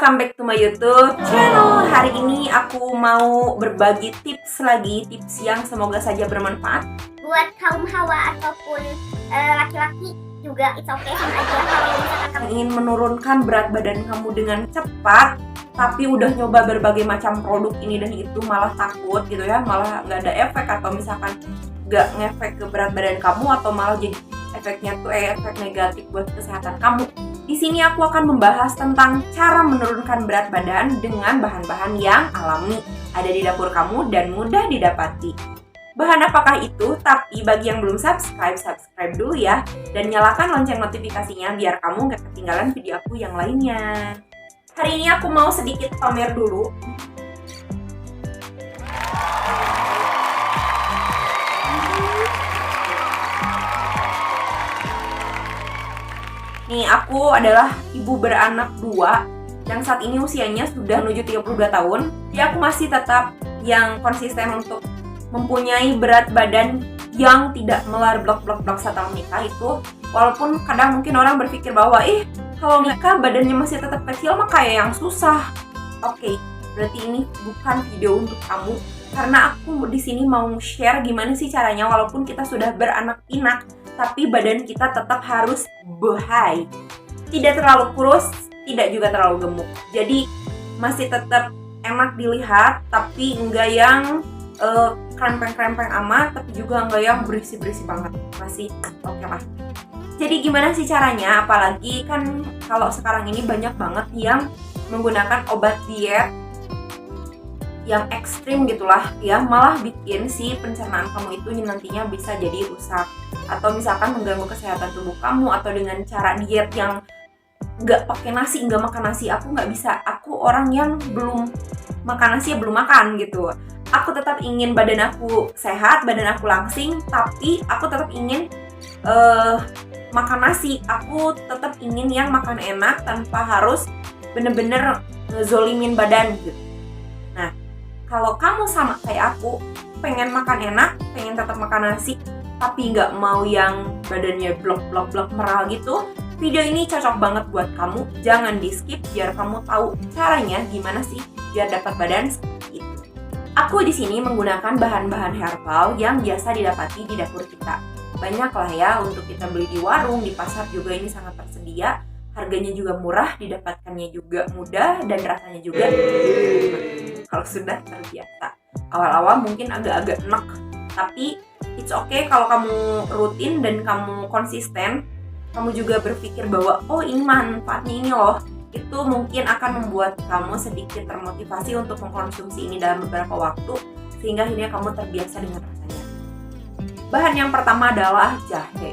welcome back to my YouTube channel. Hari ini aku mau berbagi tips lagi, tips yang semoga saja bermanfaat buat kaum hawa ataupun laki-laki juga. It's okay, sama aja kalau misalkan kamu ingin menurunkan berat badan kamu dengan cepat, tapi udah nyoba berbagai macam produk ini dan itu malah takut gitu ya, malah nggak ada efek atau misalkan nggak ngefek ke berat badan kamu atau malah jadi efeknya tuh efek negatif buat kesehatan kamu. Di sini aku akan membahas tentang cara menurunkan berat badan dengan bahan-bahan yang alami, ada di dapur kamu dan mudah didapati. Bahan apakah itu? Tapi bagi yang belum subscribe dulu ya, dan nyalakan lonceng notifikasinya biar kamu gak ketinggalan video aku yang lainnya. Hari ini aku mau sedikit pamer dulu. Nih, aku adalah ibu beranak 2 yang saat ini usianya sudah menuju 32 tahun. Jadi aku masih tetap yang konsisten untuk mempunyai berat badan yang tidak melar blok setelah menikah itu. Walaupun kadang mungkin orang berpikir bahwa kalau nikah badannya masih tetap kecil mah kayak yang susah. Oke, berarti ini bukan video untuk kamu, karena aku di sini mau share gimana sih caranya walaupun kita sudah beranak pinak tapi badan kita tetap harus behai. Tidak terlalu kurus, tidak juga terlalu gemuk. Jadi masih tetap enak dilihat, tapi enggak yang krempeng-krempeng amat, tapi juga enggak yang berisi-berisi banget. Masih oke lah. Jadi gimana sih caranya? Apalagi kan kalau sekarang ini banyak banget yang menggunakan obat diet yang ekstrim gitulah ya, malah bikin si pencernaan kamu itu nantinya bisa jadi rusak atau misalkan mengganggu kesehatan tubuh kamu, atau dengan cara diet yang nggak pakai nasi, nggak makan nasi. Aku nggak bisa, aku orang yang belum makan nasi ya belum makan gitu. Aku tetap ingin badan aku sehat, badan aku langsing, tapi aku tetap ingin makan nasi. Aku tetap ingin yang makan enak tanpa harus bener-bener ngezolimin badan gitu. Nah, kalau kamu sama kayak aku, pengen makan enak, pengen tetap makan nasi, tapi nggak mau yang badannya blok meral gitu, video ini cocok banget buat kamu. Jangan di skip biar kamu tahu caranya gimana sih biar dapat badan seperti itu. Aku di sini menggunakan bahan-bahan herbal yang biasa didapati di dapur kita. Banyak lah ya untuk kita beli di warung, di pasar juga ini sangat tersedia. Harganya juga murah, didapatkannya juga mudah, dan rasanya juga kalau sudah terbiasa. Awal-awal mungkin agak-agak enak, tapi it's okay kalau kamu rutin dan kamu konsisten. Kamu juga berpikir bahwa ini manfaatnya ini loh. Itu mungkin akan membuat kamu sedikit termotivasi untuk mengkonsumsi ini dalam beberapa waktu, sehingga akhirnya kamu terbiasa dengan rasanya. Bahan yang pertama adalah jahe.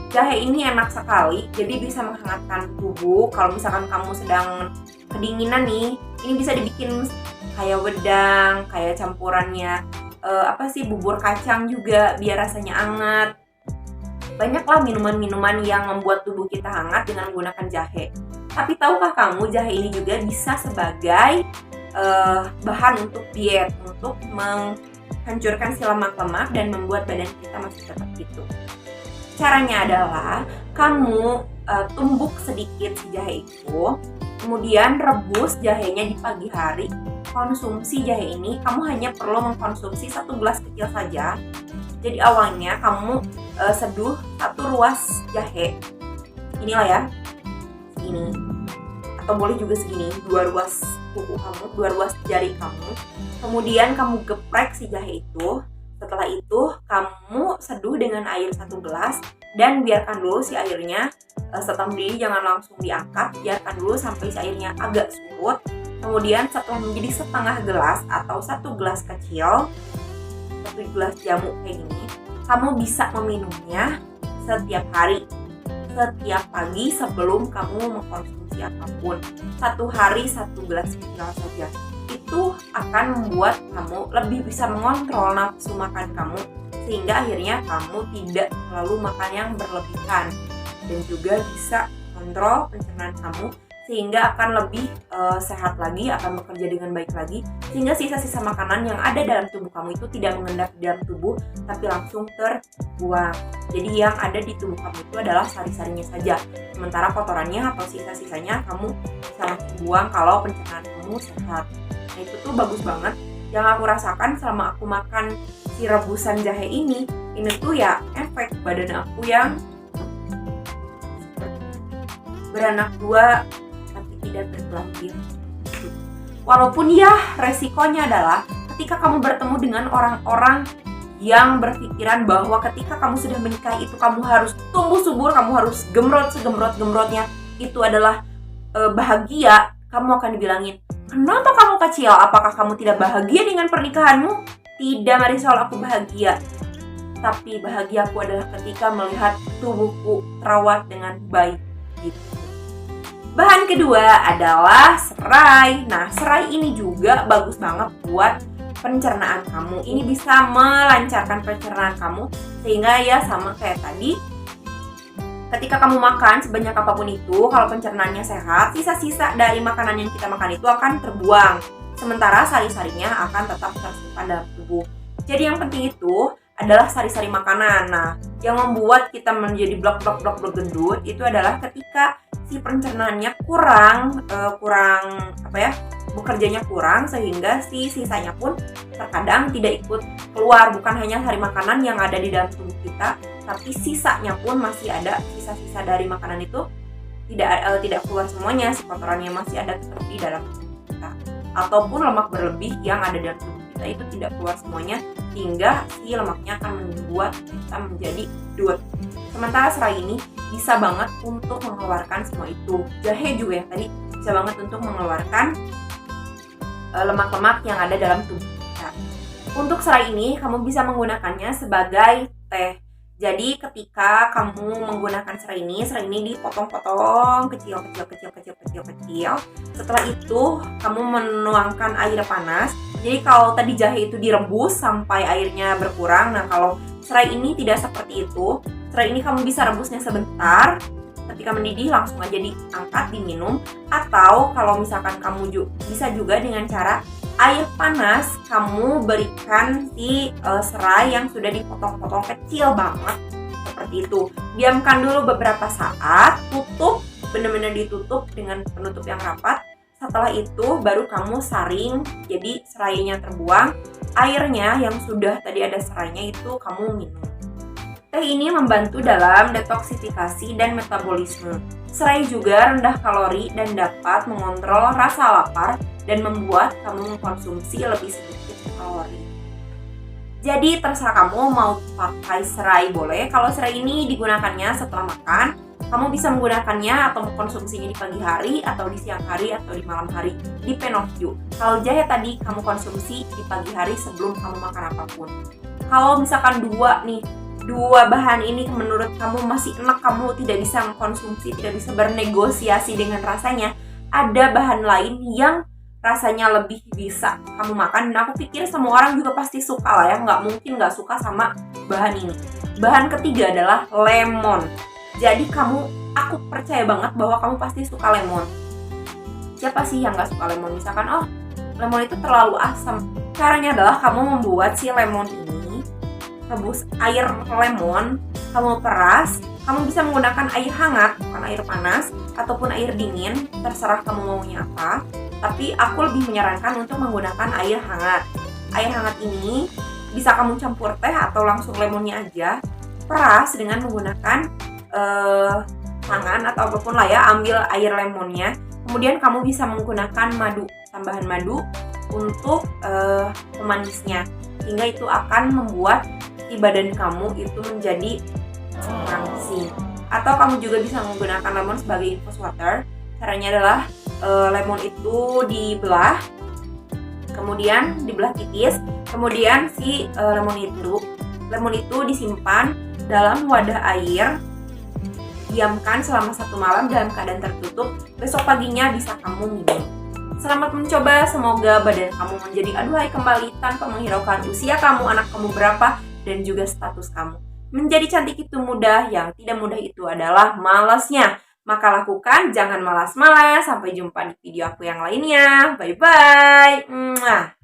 Jahe ini enak sekali, jadi bisa menghangatkan tubuh. Kalau misalkan kamu sedang kedinginan nih, ini bisa dibikin kayak wedang, kayak campurannya bubur kacang juga biar rasanya hangat. Banyaklah minuman-minuman yang membuat tubuh kita hangat dengan menggunakan jahe. Tapi tahukah kamu, jahe ini juga bisa sebagai bahan untuk diet, untuk menghancurkan si lemak-lemak dan membuat badan kita masih tetap gitu. Caranya adalah kamu tumbuk sedikit si jahe itu, kemudian rebus jahenya di pagi hari. Konsumsi jahe ini kamu hanya perlu mengkonsumsi 1 gelas kecil saja. Jadi awalnya kamu seduh 1 ruas jahe, inilah ya, segini, atau boleh juga segini, 2 ruas kuku kamu, 2 ruas jari kamu. Kemudian kamu geprek si jahe itu. Setelah itu kamu seduh dengan air 1 gelas dan biarkan dulu si airnya setelah mendidih, jangan langsung diangkat, biarkan dulu sampai si airnya agak surut. Kemudian setelah menjadi setengah gelas atau 1 gelas kecil, 1 gelas jamu kayak gini, kamu bisa meminumnya setiap hari, setiap pagi sebelum kamu mengkonsumsi apapun. 1 hari 1 gelas kecil saja. Itu akan membuat kamu lebih bisa mengontrol nafsu makan kamu, sehingga akhirnya kamu tidak terlalu makan yang berlebihan, dan juga bisa kontrol pencernaan kamu sehingga akan lebih sehat lagi, akan bekerja dengan baik lagi, sehingga sisa-sisa makanan yang ada dalam tubuh kamu itu tidak mengendap di dalam tubuh tapi langsung terbuang. Jadi yang ada di tubuh kamu itu adalah sari-sarinya saja, sementara kotorannya atau sisa-sisanya kamu bisa langsung buang kalau pencernaan kamu sehat. Nah itu tuh bagus banget. Yang aku rasakan selama aku makan si rebusan jahe ini tuh ya efek badan aku yang beranak dua tapi tidak berkelamin. Walaupun ya resikonya adalah ketika kamu bertemu dengan orang-orang yang berpikiran bahwa ketika kamu sudah menikah itu kamu harus tumbuh subur, kamu harus gemrot segemrot-gemrotnya, itu adalah bahagia, kamu akan dibilangin, kenapa kamu kecil? Apakah kamu tidak bahagia dengan pernikahanmu? Tidak Marisol, aku bahagia. Tapi bahagiaku adalah ketika melihat tubuhku terawat dengan baik gitu. Bahan kedua adalah serai. Nah, serai ini juga bagus banget buat pencernaan kamu. Ini bisa melancarkan pencernaan kamu sehingga ya sama kayak tadi, ketika kamu makan sebanyak apapun itu, kalau pencernaannya sehat, sisa-sisa dari makanan yang kita makan itu akan terbuang. Sementara sari-sarinya akan tetap tersimpan dalam tubuh. Jadi yang penting itu adalah sari-sari makanan. Nah, yang membuat kita menjadi blok gendut itu adalah ketika si pencernaannya kurang bekerjanya kurang, sehingga si sisanya pun terkadang tidak ikut keluar. Bukan hanya sari makanan yang ada di dalam tubuh kita, tapi sisanya pun masih ada, sisa-sisa dari makanan itu tidak keluar semuanya, si kotorannya masih ada tetap di dalam tubuh kita. Ataupun lemak berlebih yang ada dalam tubuh kita itu tidak keluar semuanya, hingga si lemaknya akan membuat kita menjadi gendut. Sementara serai ini bisa banget untuk mengeluarkan semua itu. Jahe juga yang tadi bisa banget untuk mengeluarkan lemak-lemak yang ada dalam tubuh kita. Untuk serai ini kamu bisa menggunakannya sebagai teh. Jadi ketika kamu menggunakan serai ini dipotong-potong kecil. Setelah itu kamu menuangkan air panas. Jadi kalau tadi jahe itu direbus sampai airnya berkurang. Nah kalau serai ini tidak seperti itu. Serai ini kamu bisa rebusnya sebentar. Ketika mendidih langsung aja diangkat, diminum. Atau kalau misalkan kamu bisa juga dengan cara air panas kamu berikan si serai yang sudah dipotong-potong kecil banget seperti itu. Diamkan dulu beberapa saat, tutup, benar-benar ditutup dengan penutup yang rapat. Setelah itu baru kamu saring, jadi serainya terbuang, airnya yang sudah tadi ada serainya itu kamu minum. Teh ini membantu dalam detoksifikasi dan metabolisme. Serai juga rendah kalori dan dapat mengontrol rasa lapar dan membuat kamu mengkonsumsi lebih sedikit kalori. Jadi terserah kamu mau pakai serai boleh. Kalau serai ini digunakannya setelah makan, kamu bisa menggunakannya atau mengkonsumsinya di pagi hari atau di siang hari atau di malam hari. Depend on you. Kalau jahe tadi kamu konsumsi di pagi hari sebelum kamu makan apapun. Kalau misalkan dua bahan ini menurut kamu masih enak, kamu tidak bisa mengkonsumsi, tidak bisa bernegosiasi dengan rasanya, ada bahan lain yang rasanya lebih bisa kamu makan. Dan aku pikir semua orang juga pasti suka lah ya, nggak mungkin nggak suka sama bahan ini. Bahan ketiga adalah lemon. Jadi aku percaya banget bahwa kamu pasti suka lemon. Siapa sih yang nggak suka lemon? Misalkan, lemon itu terlalu asam. Caranya adalah kamu membuat si lemon ini, rebus air lemon, kamu peras, kamu bisa menggunakan air hangat, bukan air panas, ataupun air dingin, terserah kamu maunya apa. Tapi aku lebih menyarankan untuk menggunakan air hangat. Air hangat ini bisa kamu campur teh atau langsung lemonnya aja. Peras dengan menggunakan tangan atau apapun lah ya, ambil air lemonnya. Kemudian kamu bisa menggunakan madu, tambahan madu untuk pemanisnya. Sehingga itu akan membuat di badan kamu itu menjadi langsing. Atau kamu juga bisa menggunakan lemon sebagai infused water. Caranya adalah lemon itu dibelah, kemudian dibelah tipis, kemudian si lemon itu disimpan dalam wadah air, diamkan selama 1 malam dalam keadaan tertutup. Besok paginya bisa kamu minum. Selamat mencoba, semoga badan kamu menjadi aduhai kembali tanpa menghiraukan usia kamu, anak kamu berapa, dan juga status kamu. Menjadi cantik itu mudah, yang tidak mudah itu adalah malasnya. maka lakukan, jangan malas-malas. Sampai jumpa di video aku yang lainnya. Bye-bye. Mwah.